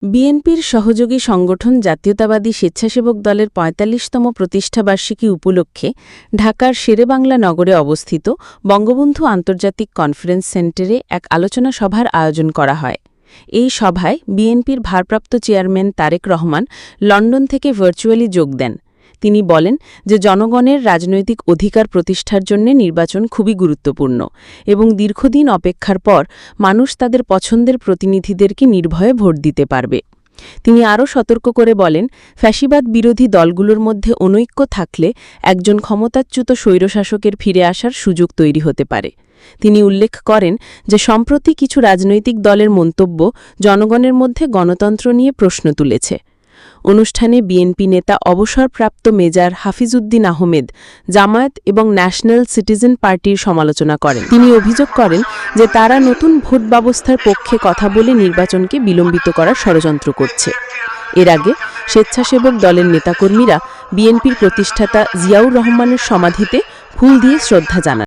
বিএনপির সহযোগী সংগঠন জাতীয়তাবাদী স্বেচ্ছাসেবক দলের ৪৫তম প্রতিষ্ঠাবার্ষিকী উপলক্ষে ঢাকার শেরেবাংলা নগরে অবস্থিত বঙ্গবন্ধু আন্তর্জাতিক কনফারেন্স সেন্টারে এক আলোচনা সভার আয়োজন করা হয়। এই সভায় বিএনপির ভারপ্রাপ্ত চেয়ারম্যান তারেক রহমান লন্ডন থেকে ভার্চুয়ালি যোগ দেন। তিনি বলেন যে জনগণের রাজনৈতিক অধিকার প্রতিষ্ঠার জন্য নির্বাচন খুবই গুরুত্বপূর্ণ এবং দীর্ঘদিন অপেক্ষার পর মানুষ তাদের পছন্দের প্রতিনিধিদেরকে নির্ভয়ে ভোট দিতে পারবে। তিনি আরও সতর্ক করে বলেন, ফ্যাসিবাদ বিরোধী দলগুলোর মধ্যে অনৈক্য থাকলে একজন ক্ষমতাচ্যুত স্বৈরশাসকের ফিরে আসার সুযোগ তৈরি হতে পারে। তিনি উল্লেখ করেন যে সম্প্রতি কিছু রাজনৈতিক দলের মন্তব্য জনগণের মধ্যে গণতন্ত্র নিয়ে প্রশ্ন তুলেছে। অনুষ্ঠানে বিএনপি নেতা অবসরপ্রাপ্ত মেজর হাফিজউদ্দিন আহমেদ জামায়াত এবং ন্যাশনাল সিটিজেন পার্টির সমালোচনা করেন। তিনি অভিযোগ করেন যে তারা নতুন ভোট ব্যবস্থার পক্ষে কথা বলে নির্বাচনকে বিলম্বিত করার ষড়যন্ত্র করছে। এর আগে স্বেচ্ছাসেবক দলের নেতাকর্মীরা বিএনপির প্রতিষ্ঠাতা জিয়াউর রহমানের সমাধিতে ফুল দিয়ে শ্রদ্ধা জানান।